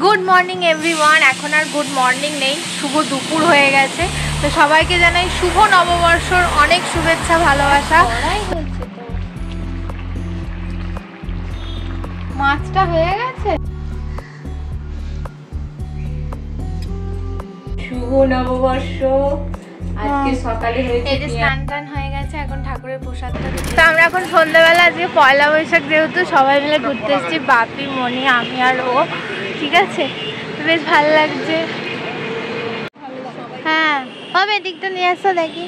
Good morning everyone. এখন আর good morning নেই, শুভ দুপুর হয়ে গেছে। তো সবাইকে জানাই শুভ নববর্ষর অনেক শুভেচ্ছা, ভালোবাসা। মাছটা হয়ে গেছে। শুভ নববর্ষ। আজকে সকালে হয়েছে স্নান টান হয়ে গেছে, এখন ঠাকুরের প্রসাদটা দিচ্ছি। তো আমরা এখন সন্ধ্যাবেলা আজকে পয়লা বৈশাখ, যেহেতু সবাই মিলে ঘুরতে এসেছি, বাপি, মনি, আমি আর ও। ঠিক আছে, বেশ ভালো লাগছে। হ্যাঁ হবে, দিকটা নিয়ে আসো দেখি।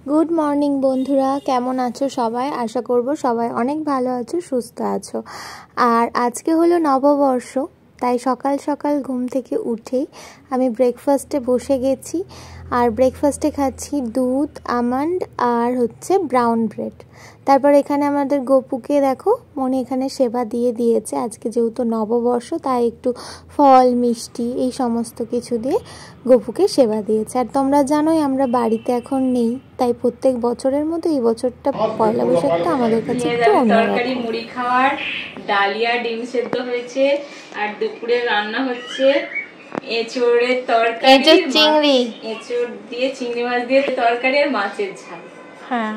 গুড মর্নিং বন্ধুরা, কেমন আছো সবাই? আশা করব সবাই অনেক ভালো আছো, সুস্থ আছো। আর আজকে হলো নববর্ষ, তাই সকাল সকাল ঘুম থেকে উঠেই আমি ব্রেকফাস্টে বসে গেছি। আর ব্রেকফাস্টে খাচ্ছি দুধ, আমন্ড আর হচ্ছে ব্রাউন ব্রেড। তারপর এখানে আমাদের গপুকে দেখো, মনে এখানে সেবা দিয়ে দিয়েছে। আজকে যেহেতু নববর্ষ, তাই একটু ফল, মিষ্টি এই সমস্ত কিছু দিয়ে গপুকে সেবা দিয়েছে। আর তোমরা জানোই আমরা বাড়িতে এখন নেই, তাই প্রত্যেক বছরের মতো এই বছরটা পয়লা বৈশাখটা আমাদের কাছে একটু তরকারি, মুড়ি খাওয়ার, ডালিয়া, ডিম সেদ্ধ হয়েছে। আর দুপুরে রান্না হচ্ছে এঁচোড়ের তরকারি, এঁচোড় চিংড়ি, এঁচোড় দিয়ে চিংড়ি মাছ দিয়ে তরকারি আর মাছের ঝাল। হ্যাঁ,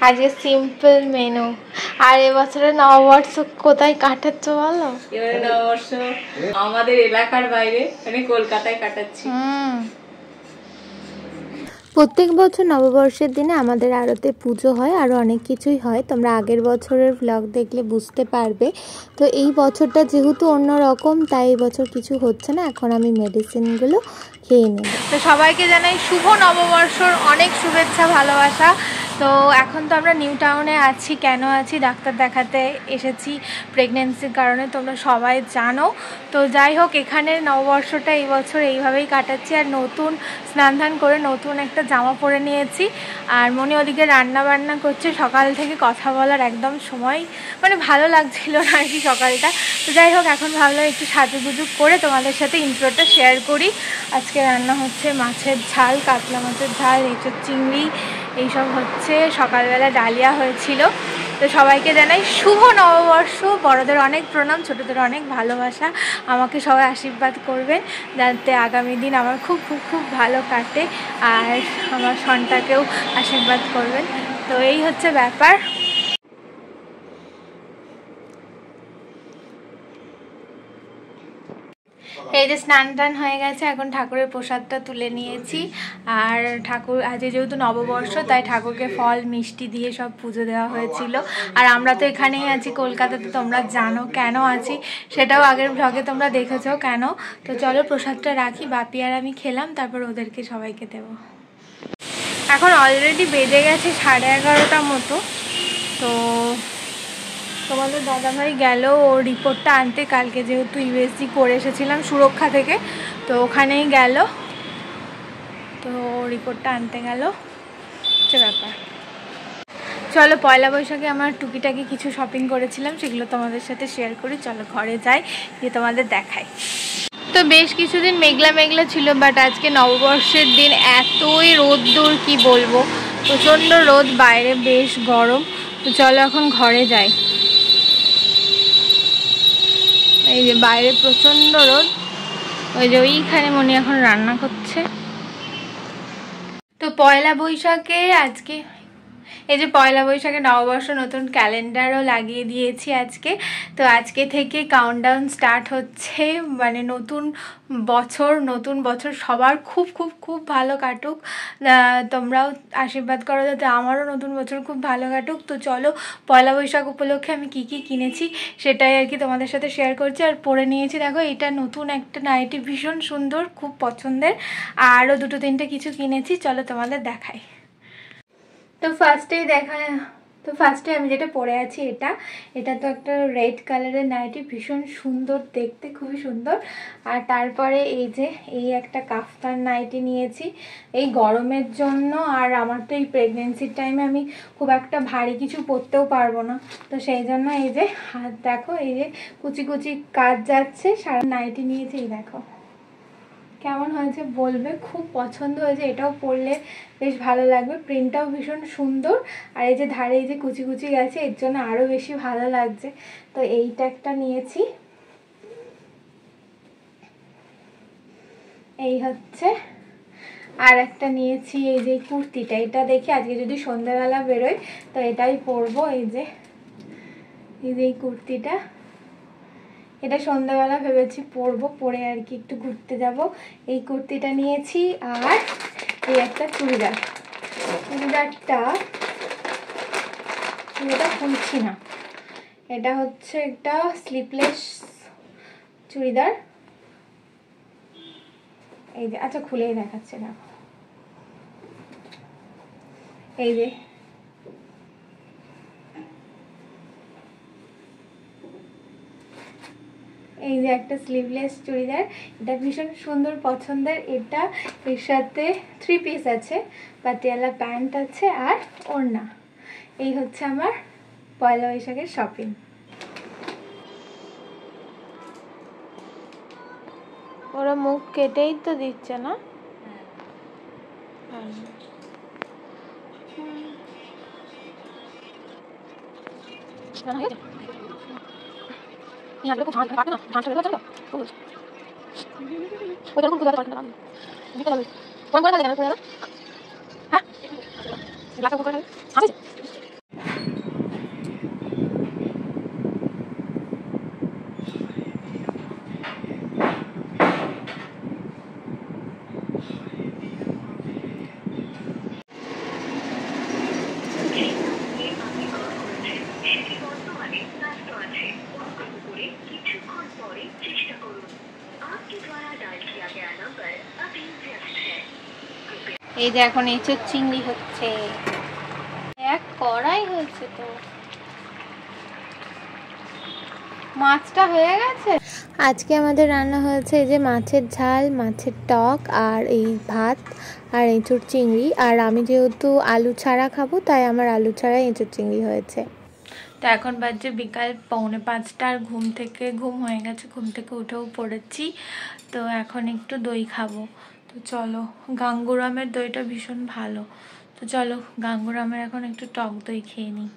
আজকে সিম্পল মেনু। আর এবছরে নববর্ষ কোথায় কাটাচ্ছ বলো? এবারে নববর্ষ আমাদের এলাকার বাইরে, মানে কলকাতায় কাটাচ্ছি। প্রত্যেক বছর নববর্ষের দিনে আমাদের আড়তে পুজো হয়, আরও অনেক কিছুই হয়। তোমরা আগের বছরের ব্লগ দেখলে বুঝতে পারবে। তো এই বছরটা যেহেতু অন্যরকম, তাই এই বছর কিছু হচ্ছে না। এখন আমি মেডিসিনগুলো খেয়ে নেব। তো সবাইকে জানাই শুভ নববর্ষর অনেক শুভেচ্ছা, ভালোবাসা। তো এখন তো আমরা নিউ টাউনে আছি। কেন আছি? ডাক্তার দেখাতে এসেছি প্রেগনেন্সির কারণে, তোমরা সবাই জানো। তো যাই হোক, এখানের নববর্ষটা এই বছর এইভাবেই কাটাচ্ছি। আর নতুন স্নান ধান করে নতুন একটা জামা পরে নিয়েছি। আর মনে ওদিকে রান্না বান্না করছে, সকাল থেকে কথা বলার একদম সময়, মানে ভালো লাগছিল না আর কি সকালটা। তো যাই হোক, এখন ভাবলাম একটু সাজুগুজু করে তোমাদের সাথে ইন্ট্রোটা শেয়ার করি। আজকে রান্না হচ্ছে মাছের ঝাল, কাতলা মাছের ঝাল, এঁচোড় চিংড়ি এইসব হচ্ছে। সকালবেলা ডালিয়া হয়েছিল। তো সবাইকে জানাই শুভ নববর্ষ। বড়দের অনেক প্রণাম, ছোটদের অনেক ভালোবাসা। আমাকে সবাই আশীর্বাদ করবেন যাতে আগামী দিন আমার খুব খুব খুব ভালো কাটে। আর আমার সন্তানকেও আশীর্বাদ করবেন। তো এই হচ্ছে ব্যাপার। এই যে স্নান টান হয়ে গেছে, এখন ঠাকুরের প্রসাদটা তুলে নিয়েছি। আর ঠাকুর আজকে যেহেতু নববর্ষ, তাই ঠাকুরকে ফল মিষ্টি দিয়ে সব পুজো দেওয়া হয়েছিল। আর আমরা তো এখানেই আছি কলকাতাতে, তোমরা জানো কেন আছি, সেটাও আগের ব্লগে তোমরা দেখেছো কেন। তো চলো প্রসাদটা রাখি, বাপি আর আমি খেলাম, তারপর ওদেরকে সবাইকে দেব। এখন অলরেডি বেজে গেছে 11:30 মতো। তো তোমাদের দাদাভাই গেল ও রিপোর্টটা আনতে, কালকে যেহেতু ইউএসজি করে এসেছিলাম সুরক্ষা থেকে, তো ওখানেই গেল। তো রিপোর্টটা আনতে গেল, হচ্ছে ব্যাপার। চলো পয়লা বৈশাখে আমার টুকিটাকি কিছু শপিং করেছিলাম, সেগুলো তোমাদের সাথে শেয়ার করি। চলো ঘরে যাই, দিয়ে তোমাদের দেখাই। তো বেশ কিছুদিন মেঘলা মেঘলা ছিল, বাট আজকে নববর্ষের দিন এতই রোদ্দুর কি বলবো, প্রচণ্ড রোদ, বাইরে বেশ গরম। তো চলো এখন ঘরে যাই। এই যে বাইরে প্রচণ্ড রোদ, ওই যে ওইখানে মনি এখন রান্না করছে। তো পয়লা বৈশাখে আজকে, এই যে পয়লা বৈশাখে নববর্ষ, নতুন ক্যালেন্ডারও লাগিয়ে দিয়েছি আজকে। তো আজকে থেকে কাউন্টডাউন স্টার্ট হচ্ছে, মানে নতুন বছর সবার খুব খুব খুব ভালো কাটুক। তোমরাও আশীর্বাদ করো যাতে আমারও নতুন বছর খুব ভালো কাটুক। তো চলো পয়লা বৈশাখ উপলক্ষে আমি কি কি কিনেছি সেটাই আর কি তোমাদের সাথে শেয়ার করছি। আর পরে নিয়েছি, দেখো এটা নতুন একটা নাইটি, ভীষণ সুন্দর, খুব পছন্দের। আরও দুটো তিনটে কিছু কিনেছি, চলো তোমাদের দেখাই। তো ফার্স্টে আমি যেটা পরে আছি, এটা তো একটা রেড কালারের নাইটি, ভীষণ সুন্দর দেখতে, খুবই সুন্দর। আর তারপরে এই একটা কাফতান নাইটি নিয়েছি এই গরমের জন্য। আর আমার তো এই প্রেগনেন্সির টাইমে আমি খুব একটা ভারী কিছু পরতেও পারবো না, তো সেই জন্য এই যে হাত দেখো, এই যে কুচি কুচি কাজ যাচ্ছে, সারা নাইটি নিয়েছি। এই দেখো কেমন হয়েছে বলবে, খুব পছন্দ হয়েছে। এটাও পরলে বেশ ভালো লাগবে, প্রিন্টটাও ভীষণ সুন্দর। আর এই যে ধারে এই যে কুচি কুচি গেছে, এর জন্য আরও বেশি ভালো লাগছে। তো এইটা একটা নিয়েছি। এই হচ্ছে। আর একটা নিয়েছি এই যে কুর্তিটা, এটা দেখি আজকে যদি সন্ধ্যাবেলা বেরোয় তো এটাই পরবো। এই যে এই কুর্তিটা, এটা সন্ধ্যাবেলা ভেবেছি পরবো, পরে আর কি একটু ঘুরতে যাব। এই কুর্তিটা নিয়েছি। আর এই একটা চুড়িদার, চুড়িদারটা এটা খুলছি না, এটা হচ্ছে একটা স্লিপলেস চুড়িদার। এই যে, আচ্ছা খুলেই দেখাচ্ছে না, এই যে এই যে একটা স্লিভলেস চুড়িদার, এটা ভীষণ সুন্দর পছন্দের। এটা এর সাথে 3 পিস আছে, পাটিয়ালা প্যান্ট আছে আর ওড়না। এই হচ্ছে আমার পয়লা বৈশাখের শপিং। ওরা মুখ কেটেই তো দিচ্ছে না। এই যে এখন এঁচোর চিংড়ি হচ্ছে, এক কড়াই হয়েছে, তো মাছটা হয়ে গেছে। আজকে আমাদের রান্না হয়েছে এই যে মাছের ঝাল, মাছের টক, আর এই ভাত আর এঁচোর চিংড়ি। আর আমি যেহেতু আলু ছাড়া খাবো তাই আমার আলু ছাড়া এঁচোর চিংড়ি হয়েছে। তো এখন বাজে বিকাল 4:45, আর ঘুম হয়ে গেছে, ঘুম থেকে উঠেও পড়েছি। তো এখন একটু দই খাবো। তো চলো, গাঙ্গুরামের দইটা ভীষণ ভালো, তো চলো গাঙ্গুরামের এখন একটু টক দই খেয়ে নিই।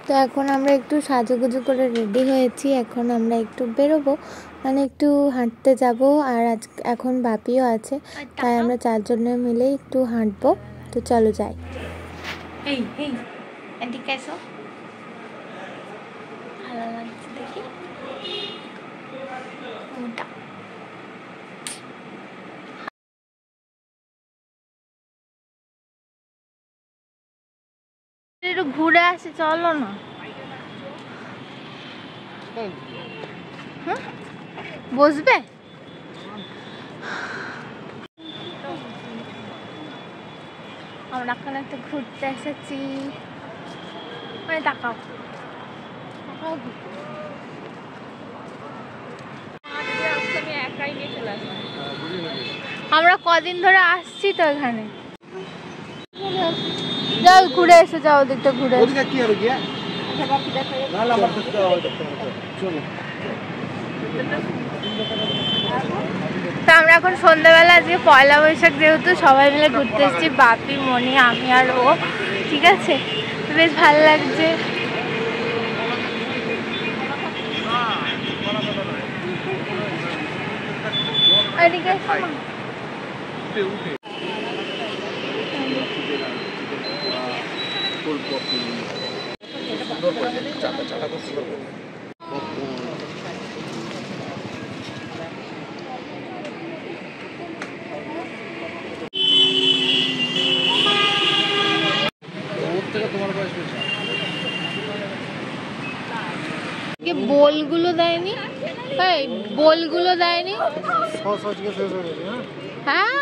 তো এখন আমরা একটু সাজুগুজু করে রেডি হয়েছি, এখন আমরা একটু বেরোবো, মানে একটু হাঁটতে যাব। আর এখন বাপিও আছে, তাই আমরা 4 জনে মিলে একটু হাঁটবো। তো চলো যাই। এই এই এদিকে এসো, ভালো লাগছে দেখি। একটু ঘুরে আসি, চলো না। বসবে? আমরা এখন একটু ঘুরতে এসেছি, মানে তাকাও। আমরা কদিন ধরে আসছি তো এখানে। যাও ঘুরে এসে যাও, ওদিকটা ঘুরে। তো আমরা এখন সন্ধ্যাবেলা আজকে পয়লা বৈশাখ যেহেতু সবাই মিলে ঘুরতে এসেছি, বাপি, মনি, আমি আর ও, ঠিক আছে, বেশ ভালো লাগছে। এদিকে বোলগুলো দেয়নি, বোলগুলো দেয়নি। হ্যাঁ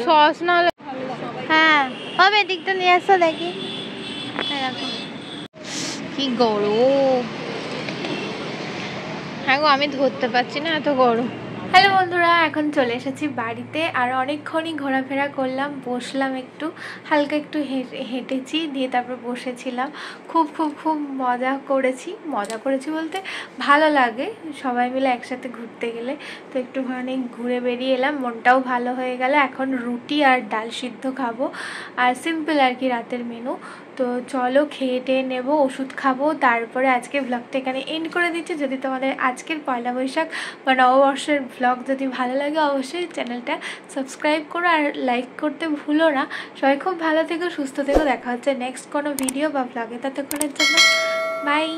সস না হলে, হ্যাঁ হবে, দিকটা নিয়ে আসো দেখি। কি গরম, হ্যাঁ গো, আমি ধরতে পারছি না, এত গরম। হ্যালো বন্ধুরা, এখন চলে এসেছি বাড়িতে। আর অনেকক্ষণই ঘোরাফেরা করলাম, বসলাম একটু, হালকা একটু হেঁটেছি, দিয়ে তারপর বসেছিলাম। খুব খুব খুব মজা করেছি বলতে ভালো লাগে সবাই মিলে একসাথে ঘুরতে গেলে। তো একটুখানি ঘুরে বেরিয়ে এলাম, মনটাও ভালো হয়ে গেল। এখন রুটি আর ডাল সিদ্ধ খাবো, আর সিম্পল আর কি রাতের মেনু। তো চলো খেয়ে টেয়ে নেবো, ওষুধ খাবো, তারপরে আজকে ব্লগটা এখানে এন্ড করে দিচ্ছি। যদি তোমাদের আজকের পয়লা বৈশাখ বা নববর্ষের ব্লগ যদি ভালো লাগে, অবশ্যই চ্যানেলটা সাবস্ক্রাইব করো আর লাইক করতে ভুলো না। সবাই খুব ভালো থেকো, সুস্থ থেকো। দেখা হচ্ছে নেক্সট কোনো ভিডিও বা ব্লগে, ততক্ষণের জন্য বাই।